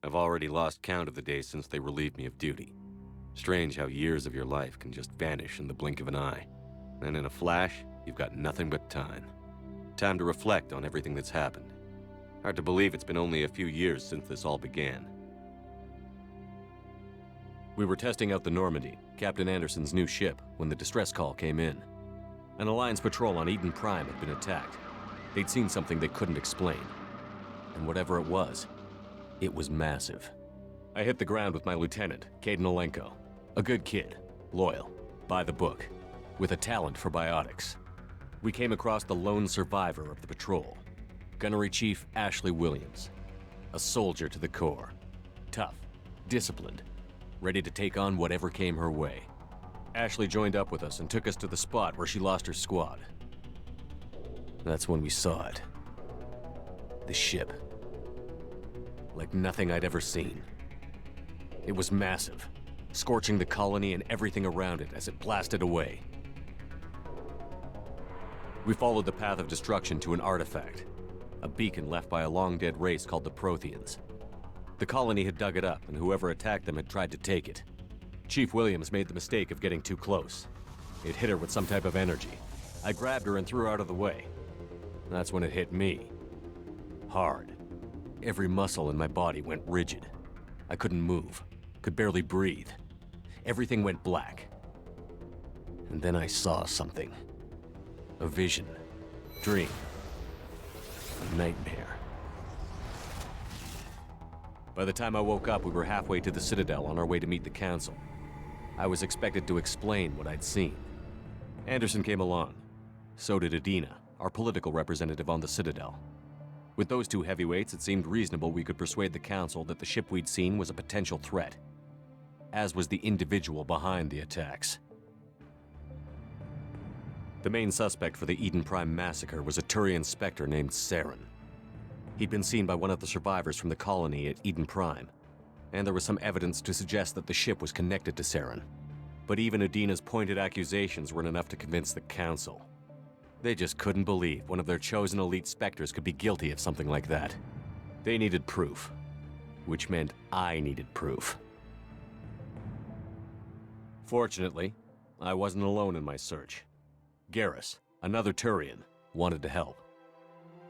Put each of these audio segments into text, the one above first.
I've already lost count of the days since they relieved me of duty. Strange how years of your life can just vanish in the blink of an eye. And in a flash, you've got nothing but time. Time to reflect on everything that's happened. Hard to believe it's been only a few years since this all began. We were testing out the Normandy, Captain Anderson's new ship, when the distress call came in. An Alliance patrol on Eden Prime had been attacked. They'd seen something they couldn't explain. And whatever it was massive. I hit the ground with my lieutenant, Caden Olenko. A good kid, loyal, by the book, with a talent for biotics. We came across the lone survivor of the patrol, Gunnery Chief Ashley Williams. A soldier to the core. Tough, disciplined, ready to take on whatever came her way. Ashley joined up with us and took us to the spot where she lost her squad. That's when we saw it. The ship. Like nothing I'd ever seen. It was massive, scorching the colony and everything around it as it blasted away. We followed the path of destruction to an artifact, a beacon left by a long-dead race called the Protheans. The colony had dug it up, and whoever attacked them had tried to take it. Chief Williams made the mistake of getting too close. It hit her with some type of energy. I grabbed her and threw her out of the way. That's when it hit me. Hard. Every muscle in my body went rigid. I couldn't move, could barely breathe. Everything went black. And then I saw something. A vision. Dream. A nightmare. By the time I woke up, we were halfway to the Citadel on our way to meet the Council. I was expected to explain what I'd seen. Anderson came along. So did Adina, our political representative on the Citadel. With those two heavyweights, it seemed reasonable we could persuade the Council that the ship we'd seen was a potential threat, as was the individual behind the attacks. The main suspect for the Eden Prime massacre was a Turian Spectre named Saren. He'd been seen by one of the survivors from the colony at Eden Prime, and there was some evidence to suggest that the ship was connected to Saren. But even Adina's pointed accusations weren't enough to convince the Council. They just couldn't believe one of their chosen elite Spectres could be guilty of something like that. They needed proof, which meant I needed proof. Fortunately, I wasn't alone in my search. Garrus, another Turian, wanted to help.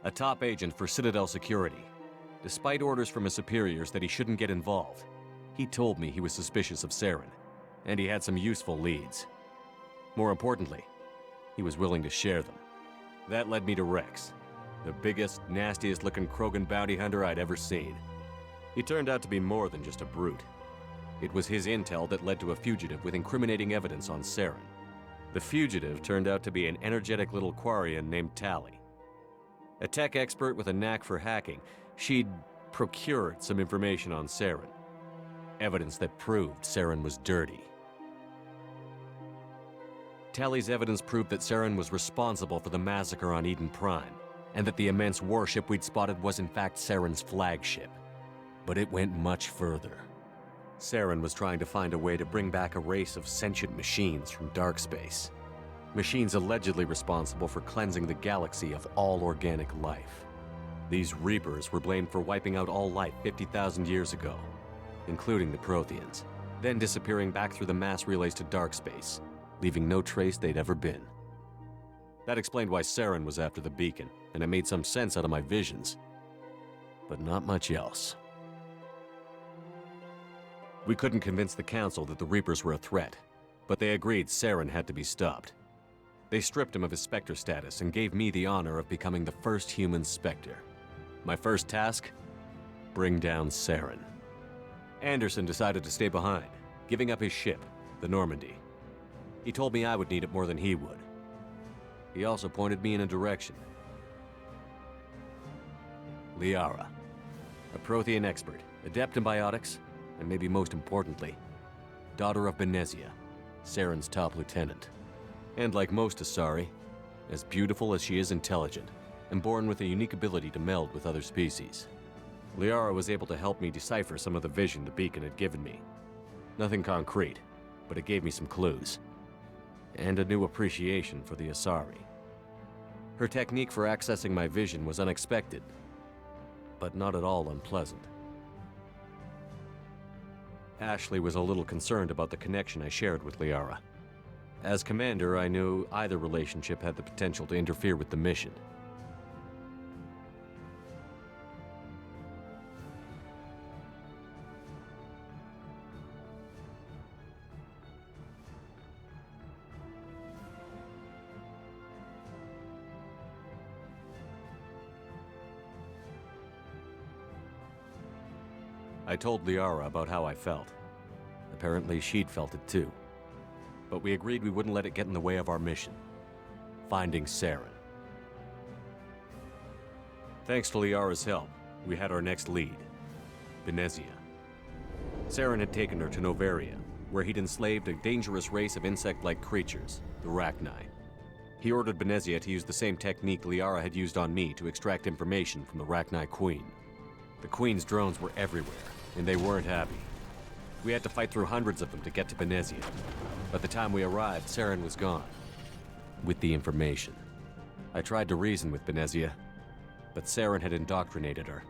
A top agent for Citadel Security. Despite orders from his superiors that he shouldn't get involved, he told me he was suspicious of Saren, and he had some useful leads. More importantly, he was willing to share them. That led me to Rex, the biggest, nastiest-looking Krogan bounty hunter I'd ever seen. He turned out to be more than just a brute. It was his intel that led to a fugitive with incriminating evidence on Saren. The fugitive turned out to be an energetic little Quarian named Tali. A tech expert with a knack for hacking, she'd procured some information on Saren. Evidence that proved Saren was dirty. Tali's evidence proved that Saren was responsible for the massacre on Eden Prime, and that the immense warship we'd spotted was in fact Saren's flagship. But it went much further. Saren was trying to find a way to bring back a race of sentient machines from dark space. Machines allegedly responsible for cleansing the galaxy of all organic life. These Reapers were blamed for wiping out all life 50,000 years ago, including the Protheans, then disappearing back through the mass relays to dark space, leaving no trace they'd ever been. That explained why Saren was after the beacon, and it made some sense out of my visions. But not much else. We couldn't convince the Council that the Reapers were a threat, but they agreed Saren had to be stopped. They stripped him of his Spectre status and gave me the honor of becoming the first human Spectre. My first task? Bring down Saren. Anderson decided to stay behind, giving up his ship, the Normandy. He told me I would need it more than he would. He also pointed me in a direction. Liara, a Prothean expert, adept in biotics, and maybe most importantly, daughter of Benezia, Saren's top lieutenant. And like most Asari, as beautiful as she is intelligent, and born with a unique ability to meld with other species. Liara was able to help me decipher some of the vision the beacon had given me. Nothing concrete, but it gave me some clues. And a new appreciation for the Asari. Her technique for accessing my vision was unexpected, but not at all unpleasant. Ashley was a little concerned about the connection I shared with Liara. As commander, I knew either relationship had the potential to interfere with the mission. I told Liara about how I felt. Apparently, she'd felt it too. But we agreed we wouldn't let it get in the way of our mission. Finding Saren. Thanks to Liara's help, we had our next lead. Benezia. Saren had taken her to Novaria, where he'd enslaved a dangerous race of insect-like creatures, the Rachni. He ordered Benezia to use the same technique Liara had used on me to extract information from the Rachni Queen. The Queen's drones were everywhere, and they weren't happy. We had to fight through hundreds of them to get to Benezia. By the time we arrived, Saren was gone. With the information. I tried to reason with Benezia, but Saren had indoctrinated her.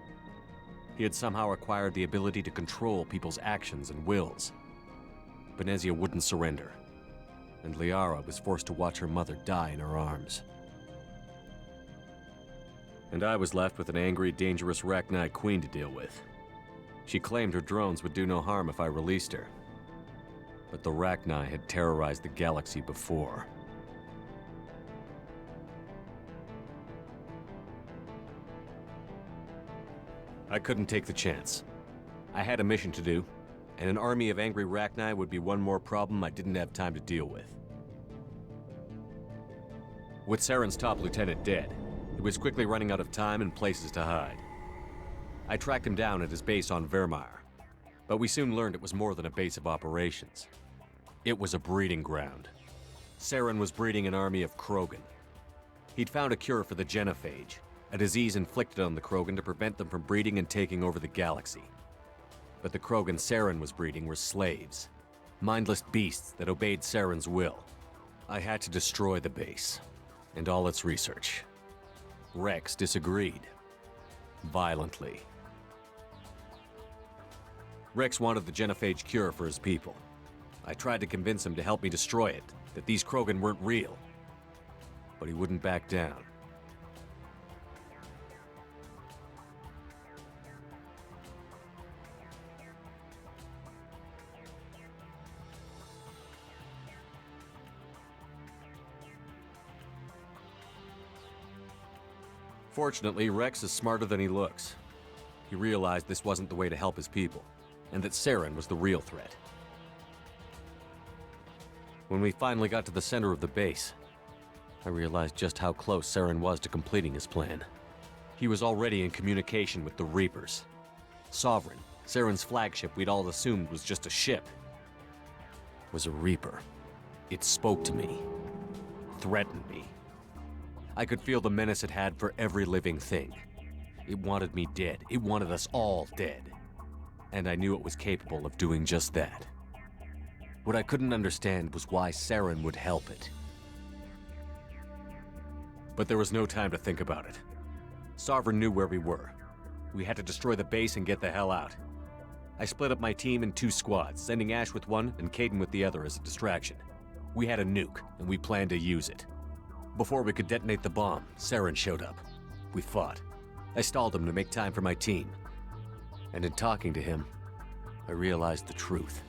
He had somehow acquired the ability to control people's actions and wills. Benezia wouldn't surrender, and Liara was forced to watch her mother die in her arms. And I was left with an angry, dangerous Rachni Queen to deal with. She claimed her drones would do no harm if I released her. But the Rachni had terrorized the galaxy before. I couldn't take the chance. I had a mission to do, and an army of angry Rachni would be one more problem I didn't have time to deal with. With Saren's top lieutenant dead, he was quickly running out of time and places to hide. I tracked him down at his base on Vermeer, but we soon learned it was more than a base of operations. It was a breeding ground. Saren was breeding an army of Krogan. He'd found a cure for the genophage, a disease inflicted on the Krogan to prevent them from breeding and taking over the galaxy. But the Krogan Saren was breeding were slaves, mindless beasts that obeyed Saren's will. I had to destroy the base, and all its research. Rex disagreed. Violently. Rex wanted the genophage cure for his people. I tried to convince him to help me destroy it, that these Krogan weren't real. But he wouldn't back down. Fortunately, Rex is smarter than he looks. He realized this wasn't the way to help his people, and that Saren was the real threat. When we finally got to the center of the base, I realized just how close Saren was to completing his plan. He was already in communication with the Reapers. Sovereign, Saren's flagship we'd all assumed was just a ship, was a Reaper. It spoke to me, threatened me. I could feel the menace it had for every living thing. It wanted me dead. It wanted us all dead. And I knew it was capable of doing just that. What I couldn't understand was why Saren would help it. But there was no time to think about it. Sovereign knew where we were. We had to destroy the base and get the hell out. I split up my team in 2 squads, sending Ash with one and Caden with the other as a distraction. We had a nuke, and we planned to use it. Before we could detonate the bomb, Saren showed up. We fought. I stalled him to make time for my team. And in talking to him, I realized the truth.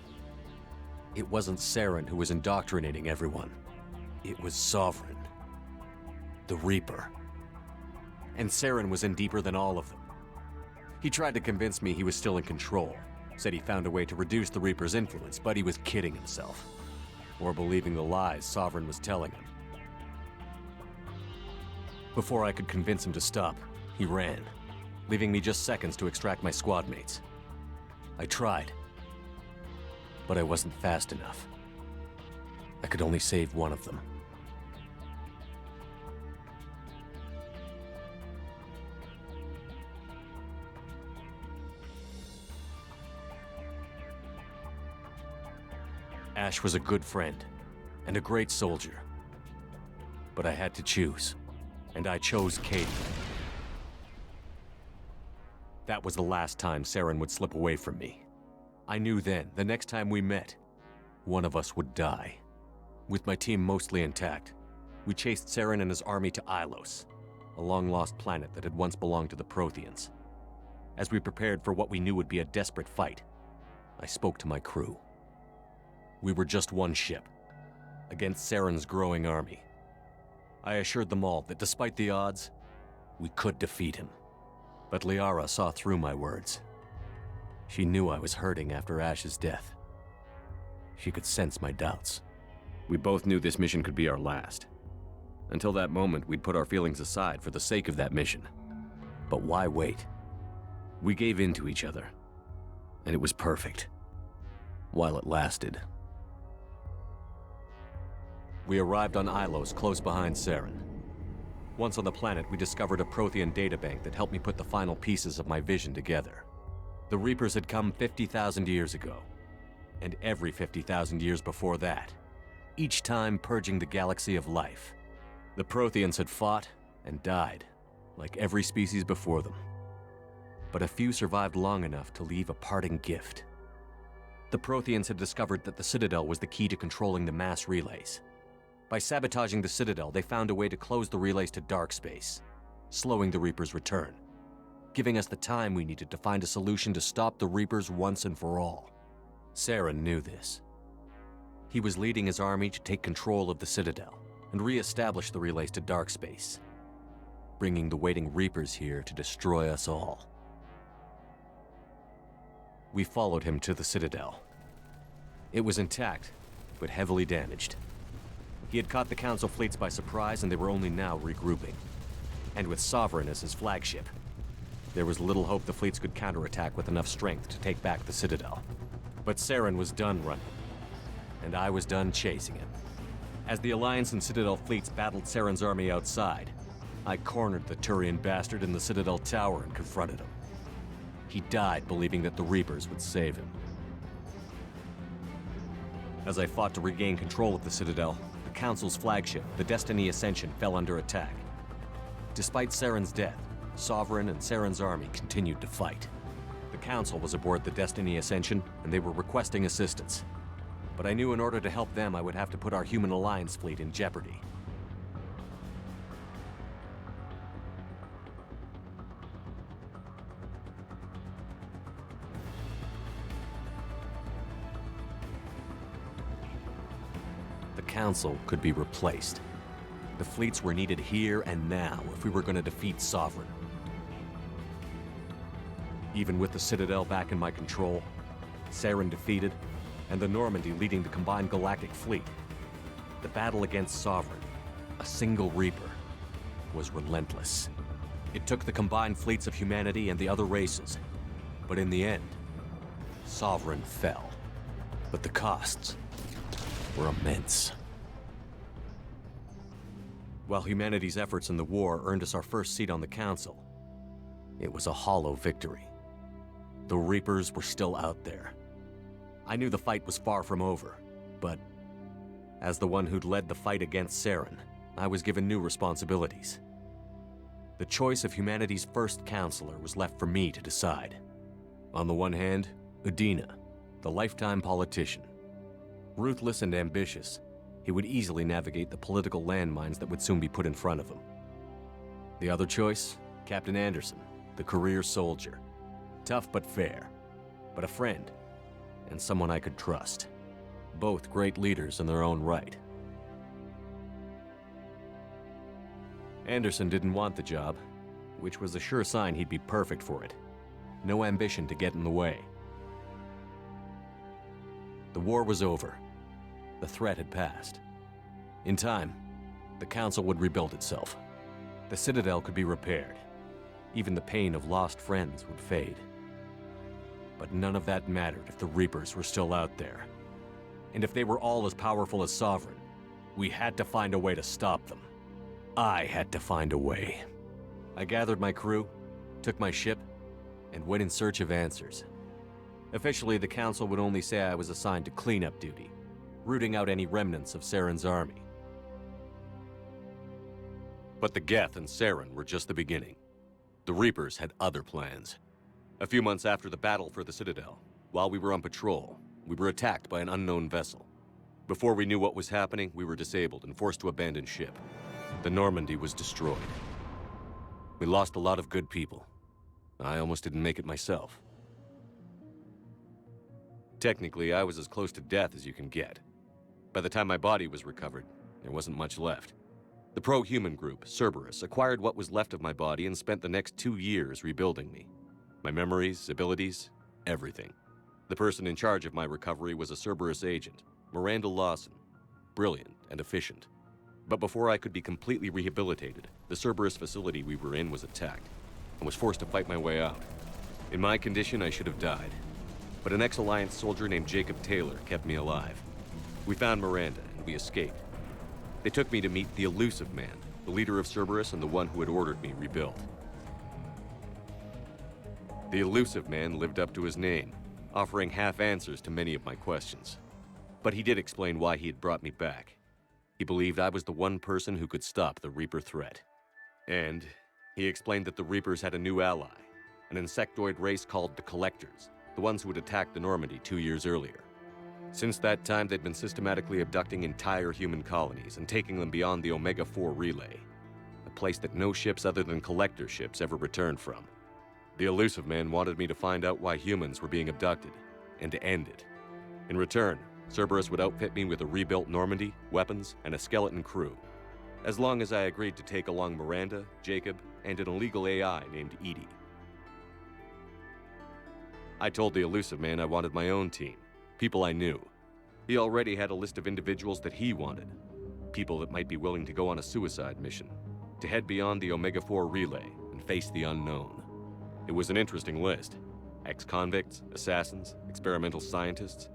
It wasn't Saren who was indoctrinating everyone. It was Sovereign. The Reaper. And Saren was in deeper than all of them. He tried to convince me he was still in control. Said he found a way to reduce the Reaper's influence, but he was kidding himself. Or believing the lies Sovereign was telling him. Before I could convince him to stop, he ran, leaving me just seconds to extract my squad mates. I tried, but I wasn't fast enough. I could only save one of them. Ash was a good friend and a great soldier, but I had to choose. And I chose Caden. That was the last time Saren would slip away from me. I knew then, the next time we met, one of us would die. With my team mostly intact, we chased Saren and his army to Ilos, a long-lost planet that had once belonged to the Protheans. As we prepared for what we knew would be a desperate fight, I spoke to my crew. We were just one ship, against Saren's growing army. I assured them all that despite the odds, we could defeat him. But Liara saw through my words. She knew I was hurting after Ash's death. She could sense my doubts. We both knew this mission could be our last. Until that moment, we'd put our feelings aside for the sake of that mission. But why wait? We gave in to each other, and it was perfect, while it lasted. We arrived on Ilos, close behind Saren. Once on the planet, we discovered a Prothean databank that helped me put the final pieces of my vision together. The Reapers had come 50,000 years ago, and every 50,000 years before that, each time purging the galaxy of life. The Protheans had fought and died, like every species before them. But a few survived long enough to leave a parting gift. The Protheans had discovered that the Citadel was the key to controlling the mass relays. By sabotaging the Citadel, they found a way to close the relays to dark space, slowing the Reapers' return, giving us the time we needed to find a solution to stop the Reapers once and for all. Saren knew this. He was leading his army to take control of the Citadel and re-establish the relays to dark space, bringing the waiting Reapers here to destroy us all. We followed him to the Citadel. It was intact, but heavily damaged. He had caught the Council fleets by surprise, and they were only now regrouping. And with Sovereign as his flagship, there was little hope the fleets could counterattack with enough strength to take back the Citadel. But Saren was done running, and I was done chasing him. As the Alliance and Citadel fleets battled Saren's army outside, I cornered the Turian bastard in the Citadel tower and confronted him. He died believing that the Reapers would save him. As I fought to regain control of the Citadel, the Council's flagship, the Destiny Ascension, fell under attack. Despite Saren's death, Sovereign and Saren's army continued to fight. The Council was aboard the Destiny Ascension, and they were requesting assistance. But I knew in order to help them, I would have to put our human Alliance fleet in jeopardy. The Council could be replaced. The fleets were needed here and now if we were going to defeat Sovereign. Even with the Citadel back in my control, Saren defeated, and the Normandy leading the combined galactic fleet, the battle against Sovereign, a single Reaper, was relentless. It took the combined fleets of humanity and the other races, but in the end, Sovereign fell. But the costs were immense. While humanity's efforts in the war earned us our first seat on the Council, it was a hollow victory. The Reapers were still out there. I knew the fight was far from over, but as the one who'd led the fight against Saren, I was given new responsibilities. The choice of humanity's first counselor was left for me to decide. On the one hand, Udina, the lifetime politician. Ruthless and ambitious, he would easily navigate the political landmines that would soon be put in front of him. The other choice, Captain Anderson, the career soldier. Tough but fair, but a friend, and someone I could trust. Both great leaders in their own right. Anderson didn't want the job, which was a sure sign he'd be perfect for it. No ambition to get in the way. The war was over. The threat had passed. In time, the Council would rebuild itself. The Citadel could be repaired. Even the pain of lost friends would fade. But none of that mattered if the Reapers were still out there. And if they were all as powerful as Sovereign, we had to find a way to stop them. I had to find a way. I gathered my crew, took my ship, and went in search of answers. Officially, the Council would only say I was assigned to cleanup duty, rooting out any remnants of Saren's army. But the Geth and Saren were just the beginning. The Reapers had other plans. A few months after the battle for the Citadel, While we were on patrol, we were attacked by an unknown vessel. Before we knew what was happening, we were disabled and forced to abandon ship. The Normandy was destroyed. We lost a lot of good people. I almost didn't make it myself. Technically, I was as close to death as you can get. By the time my body was recovered, there wasn't much left. The pro-human group, Cerberus, acquired what was left of my body and spent the next 2 years rebuilding me. My memories, abilities, everything. The person in charge of my recovery was a Cerberus agent, Miranda Lawson. Brilliant and efficient. But before I could be completely rehabilitated, the Cerberus facility we were in was attacked. I was forced to fight my way out. In my condition, I should have died. But an ex-Alliance soldier named Jacob Taylor kept me alive. We found Miranda, and we escaped. They took me to meet the Elusive Man, the leader of Cerberus and the one who had ordered me rebuilt. The Elusive Man lived up to his name, offering half answers to many of my questions. But he did explain why he had brought me back. He believed I was the one person who could stop the Reaper threat. And he explained that the Reapers had a new ally, an insectoid race called the Collectors, the ones who had attacked the Normandy 2 years earlier. Since that time, they'd been systematically abducting entire human colonies and taking them beyond the Omega-4 relay, a place that no ships other than Collector ships ever returned from. The Elusive Man wanted me to find out why humans were being abducted, and to end it. In return, Cerberus would outfit me with a rebuilt Normandy, weapons, and a skeleton crew, as long as I agreed to take along Miranda, Jacob, and an illegal AI named Edie. I told the Elusive Man I wanted my own team, people I knew. He already had a list of individuals that he wanted, people that might be willing to go on a suicide mission, to head beyond the Omega-4 relay and face the unknown. It was an interesting list. Ex-convicts, assassins, experimental scientists.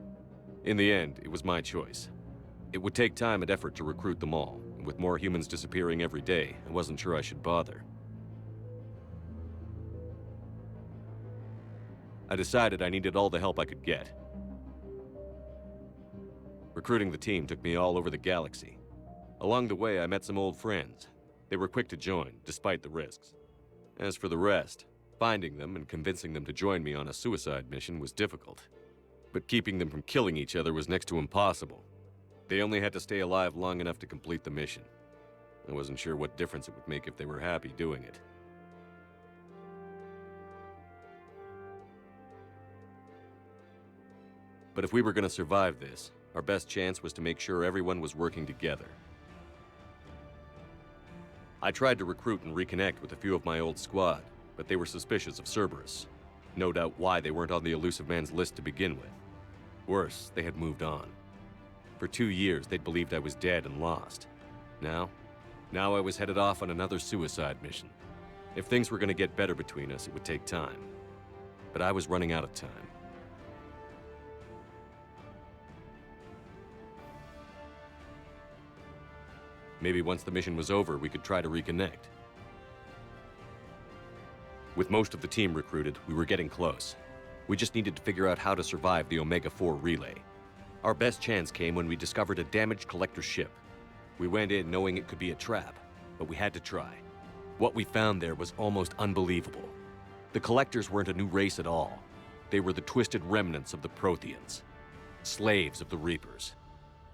In the end, it was my choice. It would take time and effort to recruit them all, and with more humans disappearing every day, I wasn't sure I should bother. I decided I needed all the help I could get. Recruiting the team took me all over the galaxy. Along the way, I met some old friends. They were quick to join, despite the risks. As for the rest, finding them and convincing them to join me on a suicide mission was difficult. But keeping them from killing each other was next to impossible. They only had to stay alive long enough to complete the mission. I wasn't sure what difference it would make if they were happy doing it. But if we were going to survive this, our best chance was to make sure everyone was working together. I tried to recruit and reconnect with a few of my old squad, but they were suspicious of Cerberus. No doubt why they weren't on the Elusive Man's list to begin with. Worse, they had moved on. For 2 years, they'd believed I was dead and lost. Now I was headed off on another suicide mission. If things were going to get better between us, it would take time. But I was running out of time. Maybe once the mission was over, we could try to reconnect. With most of the team recruited, we were getting close. We just needed to figure out how to survive the Omega-4 relay. Our best chance came when we discovered a damaged Collector ship. We went in knowing it could be a trap, but we had to try. What we found there was almost unbelievable. The Collectors weren't a new race at all. They were the twisted remnants of the Protheans, slaves of the Reapers,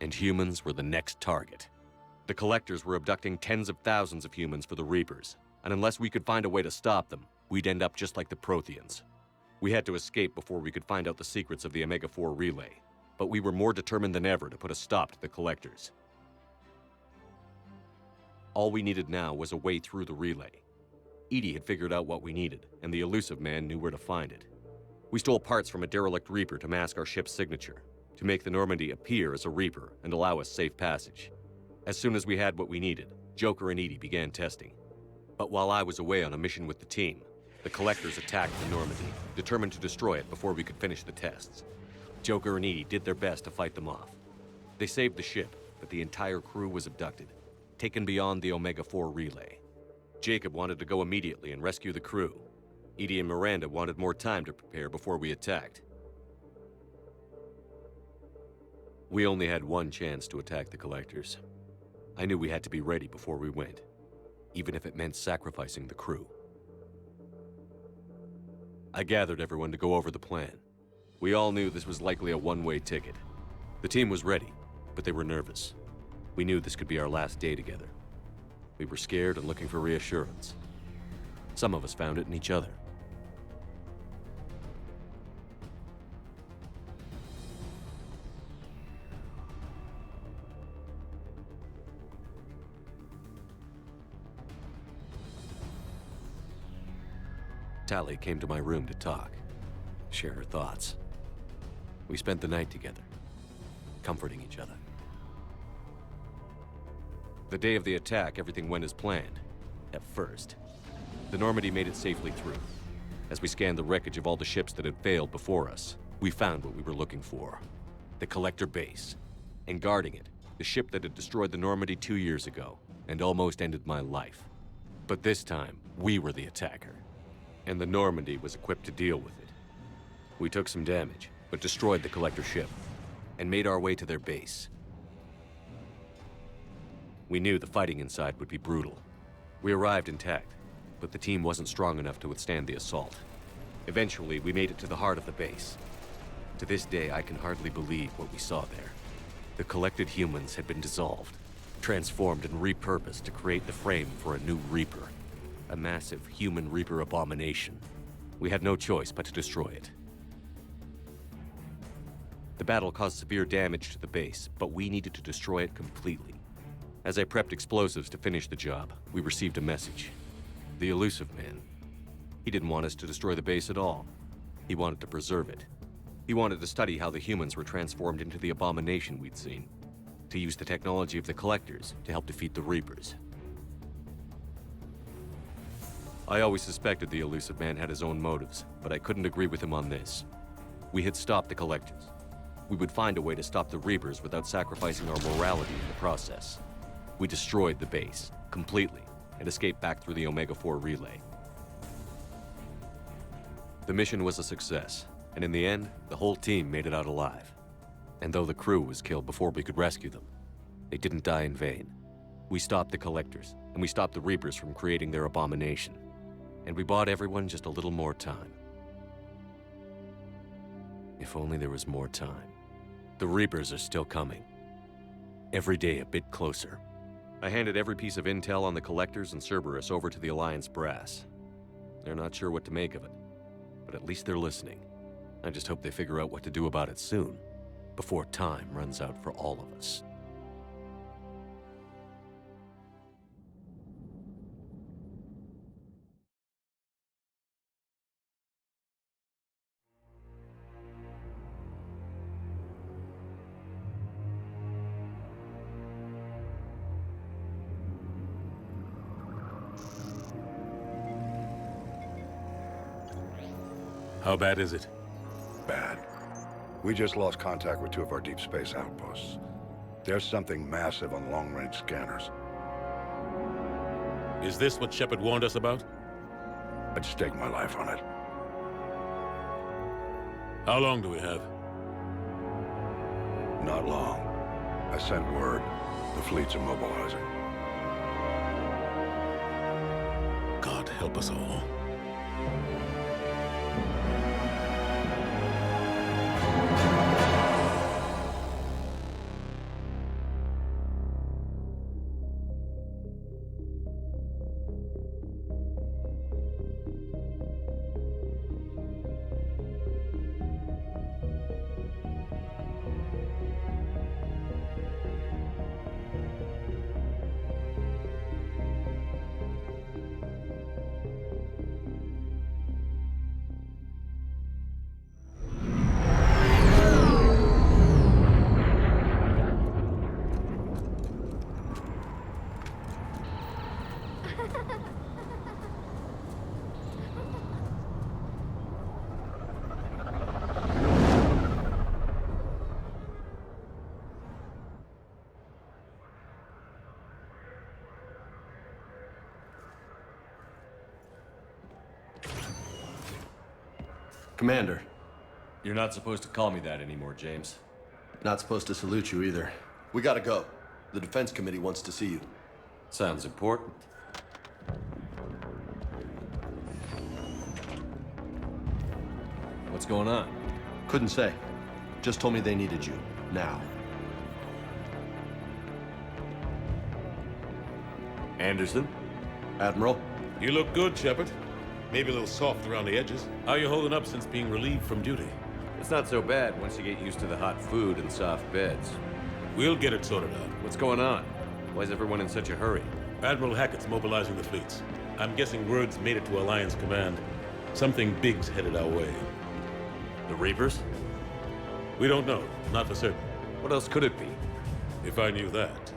and humans were the next target. The Collectors were abducting tens of thousands of humans for the Reapers, and unless we could find a way to stop them, we'd end up just like the Protheans. We had to escape before we could find out the secrets of the Omega-4 relay, but we were more determined than ever to put a stop to the Collectors. All we needed now was a way through the relay. Edie had figured out what we needed, and the Elusive Man knew where to find it. We stole parts from a derelict Reaper to mask our ship's signature, to make the Normandy appear as a Reaper and allow us safe passage. As soon as we had what we needed, Joker and Edie began testing. But while I was away on a mission with the team, the Collectors attacked the Normandy, determined to destroy it before we could finish the tests. Joker and Edie did their best to fight them off. They saved the ship, but the entire crew was abducted, taken beyond the Omega-4 relay. Jacob wanted to go immediately and rescue the crew. Edie and Miranda wanted more time to prepare before we attacked. We only had one chance to attack the Collectors. I knew we had to be ready before we went, even if it meant sacrificing the crew. I gathered everyone to go over the plan. We all knew this was likely a one-way ticket. The team was ready, but they were nervous. We knew this could be our last day together. We were scared and looking for reassurance. Some of us found it in each other. Tally came to my room to talk, share her thoughts. We spent the night together, comforting each other. The day of the attack, everything went as planned. At first. The Normandy made it safely through. As we scanned the wreckage of all the ships that had failed before us, we found what we were looking for. The Collector base. And guarding it, the ship that had destroyed the Normandy 2 years ago, and almost ended my life. But this time, we were the attacker. And the Normandy was equipped to deal with it. We took some damage, but destroyed the Collector ship, and made our way to their base. We knew the fighting inside would be brutal. We arrived intact, but the team wasn't strong enough to withstand the assault. Eventually, we made it to the heart of the base. To this day, I can hardly believe what we saw there. The collected humans had been dissolved, transformed and repurposed to create the frame for a new Reaper. A massive human Reaper abomination. We had no choice but to destroy it. The battle caused severe damage to the base, but we needed to destroy it completely. As I prepped explosives to finish the job, we received a message. The elusive man. He didn't want us to destroy the base at all. He wanted to preserve it. He wanted to study how the humans were transformed into the abomination we'd seen. To use the technology of the Collectors to help defeat the Reapers. I always suspected the elusive man had his own motives, but I couldn't agree with him on this. We had stopped the Collectors. We would find a way to stop the Reapers without sacrificing our morality in the process. We destroyed the base, completely, and escaped back through the Omega-4 relay. The mission was a success, and in the end, the whole team made it out alive. And though the crew was killed before we could rescue them, they didn't die in vain. We stopped the Collectors, and we stopped the Reapers from creating their abomination. And we bought everyone just a little more time. If only there was more time. The Reapers are still coming. Every day a bit closer. I handed every piece of intel on the Collectors and Cerberus over to the Alliance brass. They're not sure what to make of it, but at least they're listening. I just hope they figure out what to do about it soon, before time runs out for all of us. How bad is it? Bad. We just lost contact with 2 of our deep space outposts. There's something massive on long-range scanners. Is this what Shepard warned us about? I'd stake my life on it. How long do we have? Not long. I sent word. The fleet's immobilizing. God help us all. Commander, You're not supposed to call me that anymore, James. not supposed to salute you either. We gotta go. The Defense Committee wants to see you. Sounds important. What's going on? Couldn't say. Just told me they needed you. Now. Anderson? Admiral? You look good, Shepard. Maybe a little soft around the edges. How you holding up since being relieved from duty? It's not so bad once you get used to the hot food and soft beds. We'll get it sorted out. What's going on? Why is everyone in such a hurry? Admiral Hackett's mobilizing the fleets. I'm guessing word's made it to Alliance Command. Something big's headed our way. The Reapers? We don't know. Not for certain. What else could it be? If I knew that.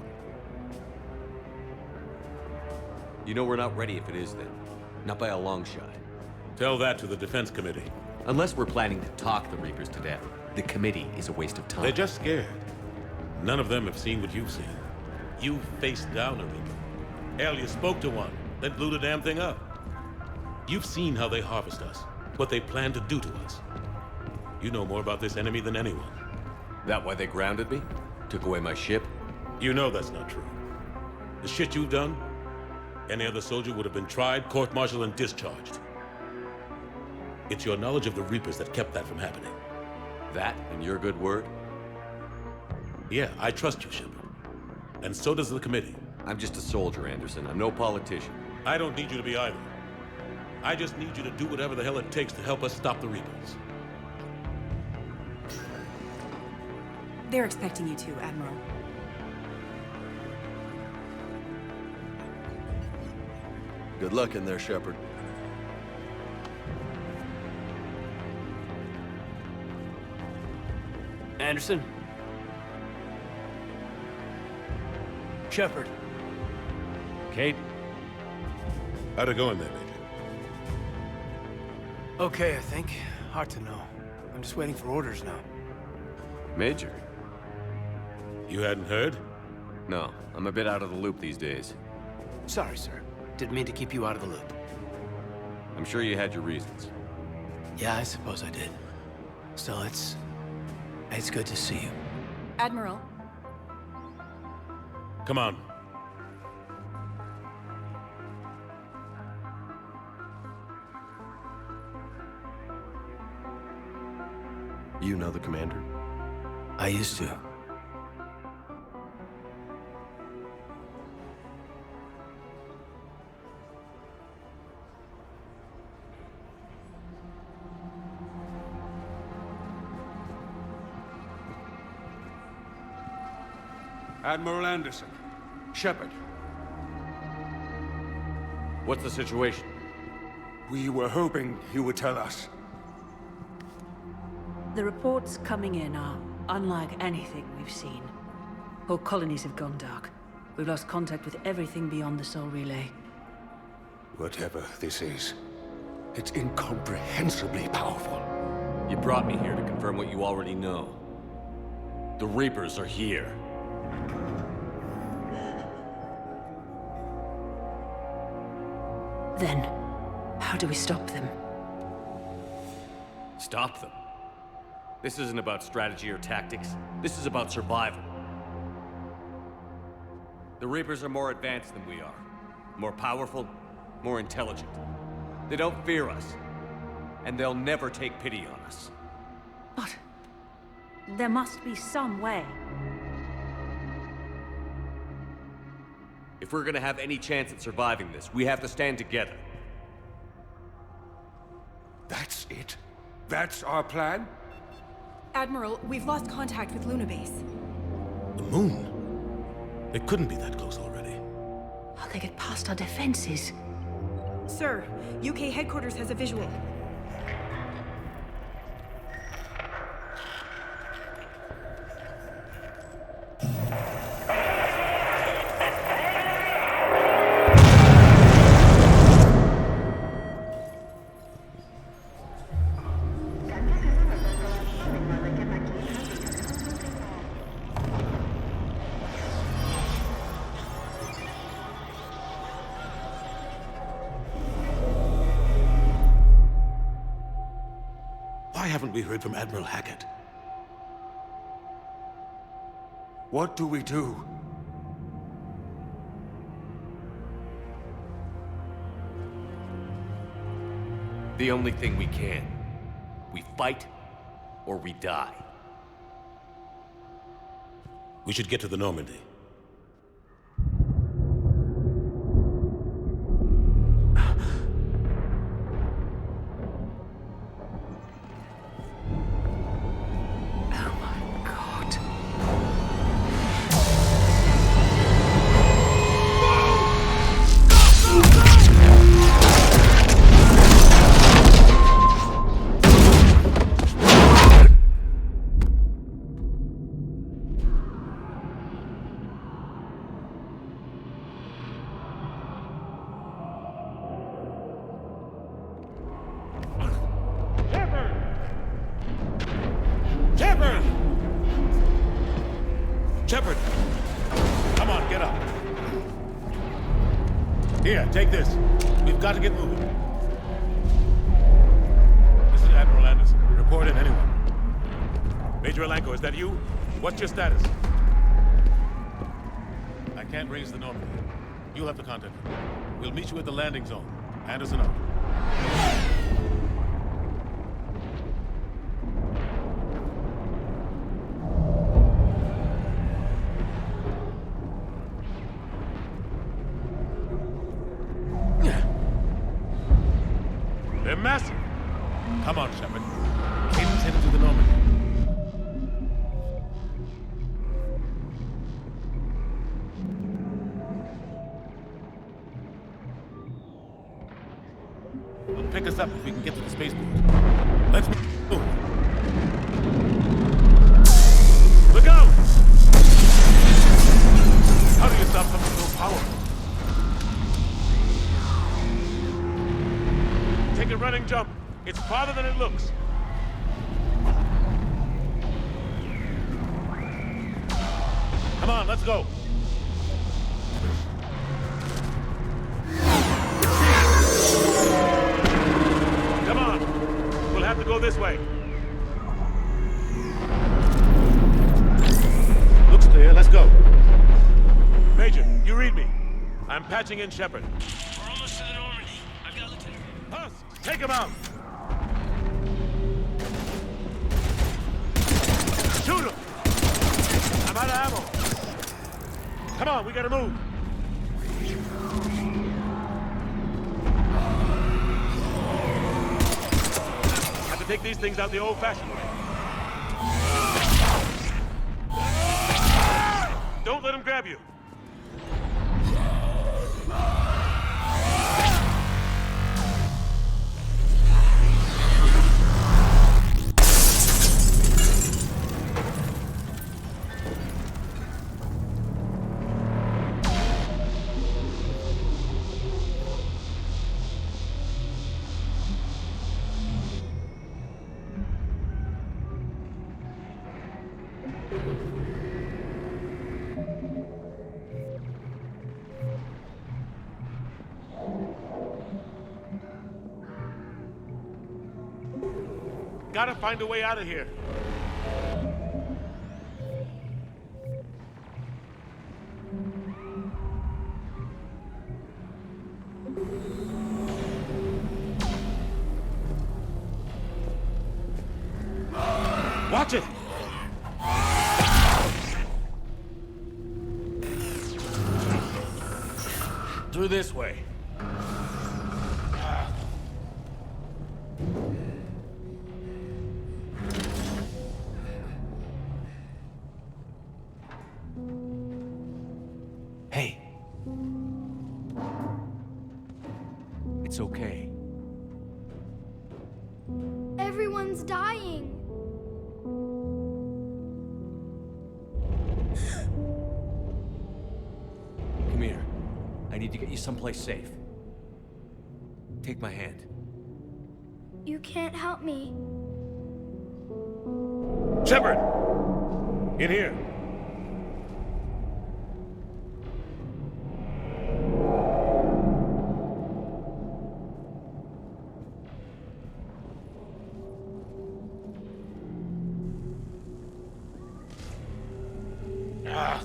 You know we're not ready if it is then. Not by a long shot. Tell that to the Defense Committee. Unless we're planning to talk the Reapers to death, the committee is a waste of time. They're just scared. None of them have seen what you've seen. You faced down a Reaper. Hell, you spoke to one, then blew the damn thing up. You've seen how they harvest us, what they plan to do to us. You know more about this enemy than anyone. That why they grounded me? Took away my ship? You know that's not true. The shit you've done, any other soldier would have been tried, court-martialed, and discharged. It's your knowledge of the Reapers that kept that from happening. That and your good word? Yeah, I trust you, Shepard. And so does the committee. I'm just a soldier, Anderson. I'm no politician. I don't need you to be either. I just need you to do whatever the hell it takes to help us stop the Reapers. They're expecting you to, Admiral. Good luck in there, Shepard. Anderson? Shepard? Kate? How'd it go in there, Major? Okay, I think. Hard to know. I'm just waiting for orders now. Major? You hadn't heard? No, I'm a bit out of the loop these days. Sorry, sir. Didn't mean to keep you out of the loop. I'm sure you had your reasons. Yeah, I suppose I did. Still, it's good to see you. Admiral, Come on. You know the commander? I used to. Admiral Anderson. Shepard. What's the situation? We were hoping you would tell us. The reports coming in are unlike anything we've seen. Whole colonies have gone dark. We've lost contact with everything beyond the Sol Relay. Whatever this is, it's incomprehensibly powerful. You brought me here to confirm what you already know. The Reapers are here. Then, how do we stop them? Stop them. This isn't about strategy or tactics. This is about survival. The Reapers are more advanced than we are. More powerful, more intelligent. They don't fear us. And they'll never take pity on us. But there must be some way. If we're gonna have any chance at surviving this, we have to stand together. That's it? That's our plan? Admiral, we've lost contact with Luna Base. The moon? It couldn't be that close already. How'd they get past our defenses? Sir, UK headquarters has a visual. Why haven't we heard from Admiral Hackett? What do we do? The only thing we can. We fight, or we die. We should get to the Normandy. Oh my god. Shepard! Shepard! Come on, get up. Here, take this. We've got to get moving. This is Admiral Anderson. Report in, anyone. Major Alanko, is that you? What's your status? I can't raise the Normandy. You'll have to contact me. We'll meet you at the landing zone. Anderson out. They're massive. Come on, Shepard. Cadence headed to the Normandy. They'll pick us up if we can get to the spaceport. Let's move. Look out! How do you stop something so powerful? Take a running jump. It's farther than it looks. Come on, let's go. Come on. We'll have to go this way. Looks clear. Let's go. Major, you read me. I'm patching in Shepard. We're almost to the Normandy. I've got Lieutenant. Huss, take him out! Shoot him! I'm out of ammo. Come on, we gotta move. Have to take these things out the old-fashioned way. Don't let him grab you. Gotta find a way out of here. Watch it! Through this way. Hey, It's okay. Everyone's dying. Come here. I need to get you someplace safe. Take my hand. You can't help me. Shepard! In here.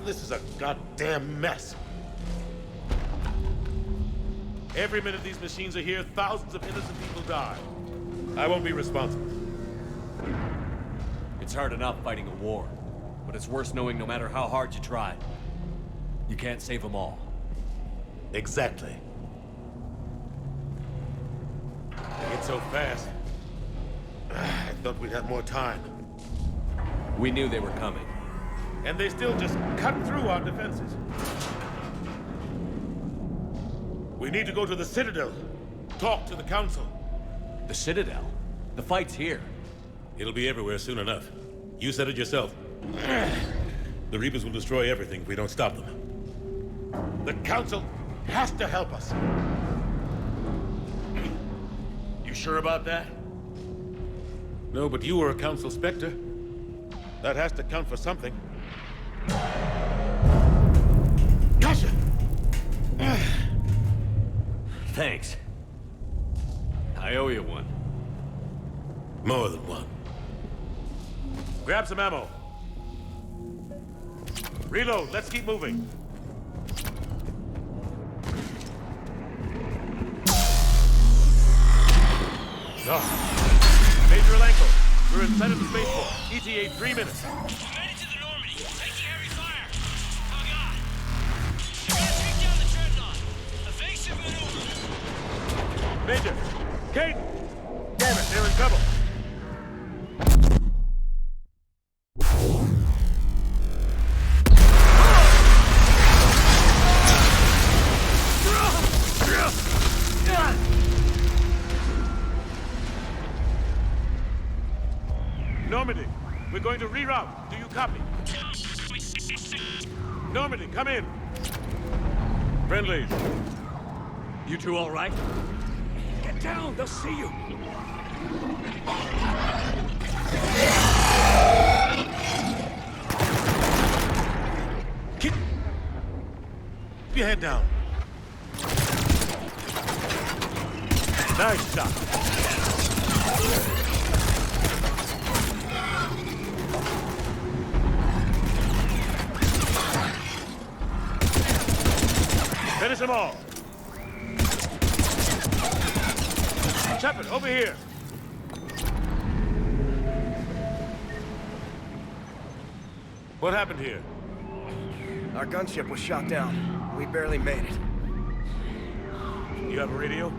This is a goddamn mess. Every minute these machines are here, thousands of innocent people die. I won't be responsible. It's hard enough fighting a war, but it's worse knowing no matter how hard you try, you can't save them all. Exactly. It's so fast. I thought we'd have more time. We knew they were coming. And they still just cut through our defenses. We need to go to the Citadel. Talk to the Council. The Citadel? The fight's here. It'll be everywhere soon enough. You said it yourself. The Reapers will destroy everything if we don't stop them. The Council has to help us. You sure about that? No, but you were a Council Spectre. That has to count for something. Gotcha! Thanks. I owe you one. More than one. Grab some ammo. Reload, let's keep moving. Major Alenko, we're inside of the spaceport. ETA 3 minutes. I'm headed to the Normandy. Taking heavy fire. Oh, God. We gotta take down the Dreadnought. Evasive maneuver. Major! Kate! Damn it, they're in trouble. Normandy, we're going to reroute. Do you copy? Normandy, come in. Friendlies. You two all right? Get down, they'll see you. Keep your head down. Nice shot. Finish them all. Shepard, over here. What happened here? Our gunship was shot down. We barely made it. You have a radio?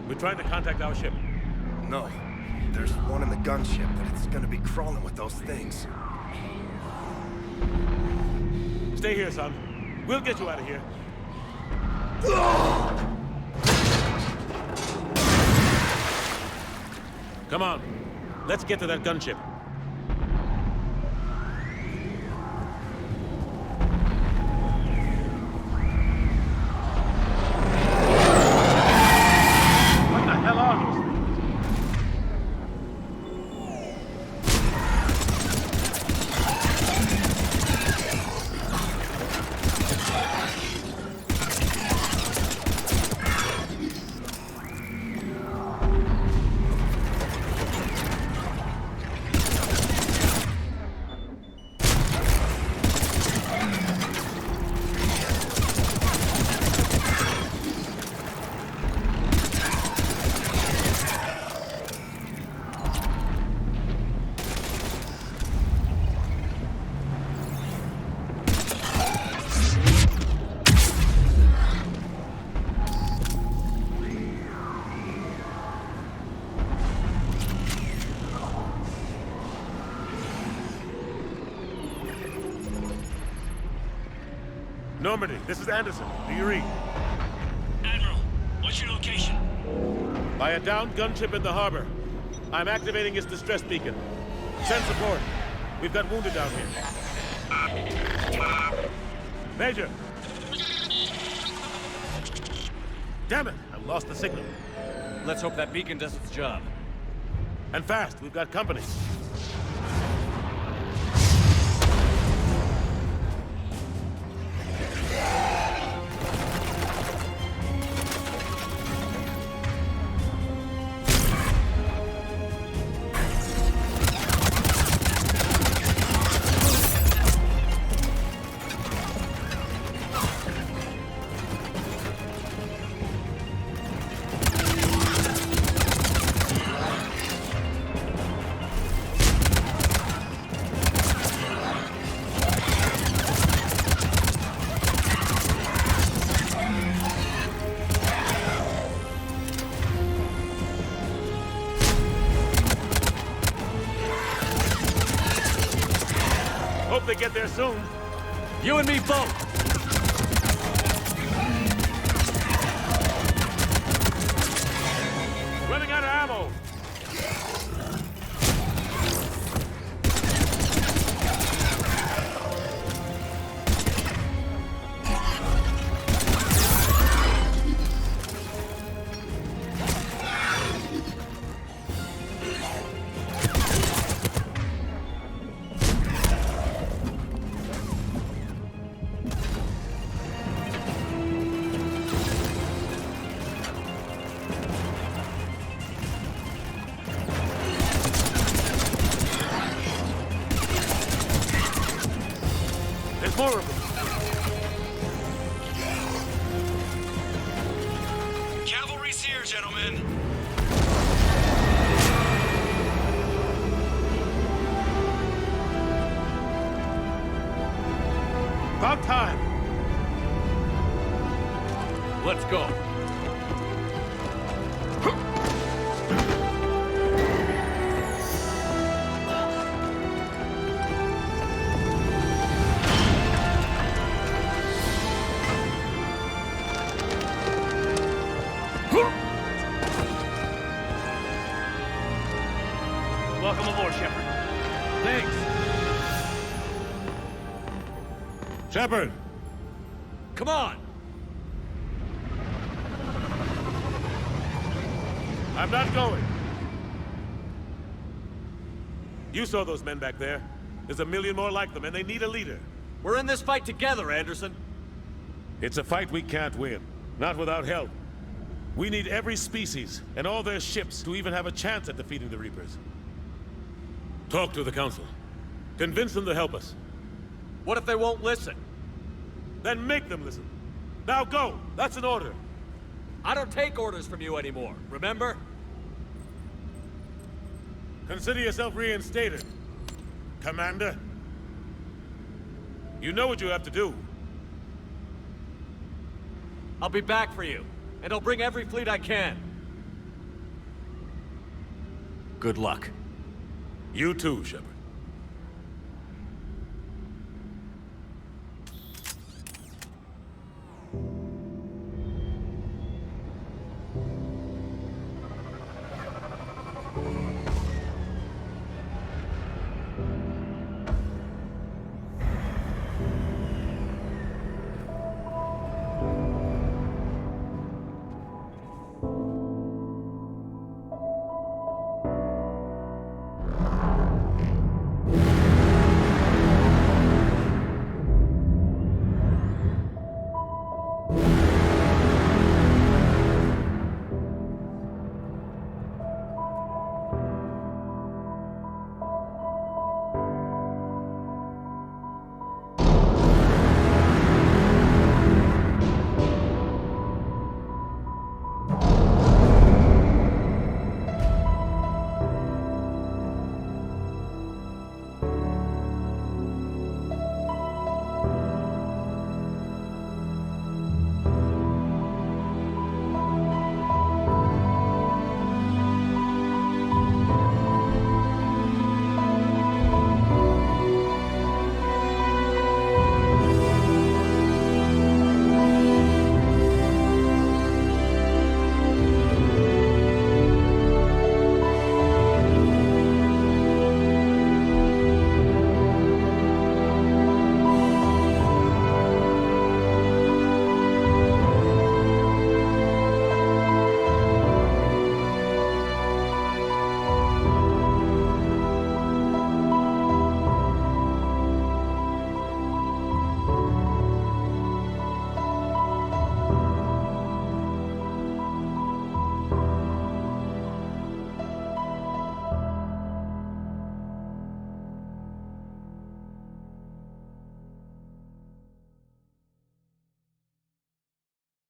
We're trying to contact our ship. No. There's one in the gunship, but it's gonna be crawling with those things. Stay here, son. We'll get you out of here. Come on. Let's get to that gunship. What the hell are those things? Normandy, this is Anderson. Do you read? Admiral, what's your location? By a downed gunship in the harbor. I'm activating its distress beacon. Send support. We've got wounded down here. Major! Damn it! I've lost the signal. Let's hope that beacon does its job. And fast, we've got company. get there soon. You and me both! Running out of ammo. There's more of them. Cavalry's here, gentlemen. About time. Let's go. Welcome aboard, Shepard. Thanks. Shepard! Come on! I'm not going. You saw those men back there. There's a million more like them, and they need a leader. We're in this fight together, Anderson. It's a fight we can't win. Not without help. We need every species and all their ships to even have a chance at defeating the Reapers. Talk to the Council. Convince them to help us. What if they won't listen? Then make them listen. Now go! That's an order. I don't take orders from you anymore, remember? Consider yourself reinstated, Commander. You know what you have to do. I'll be back for you, and I'll bring every fleet I can. Good luck. You too, Shepard.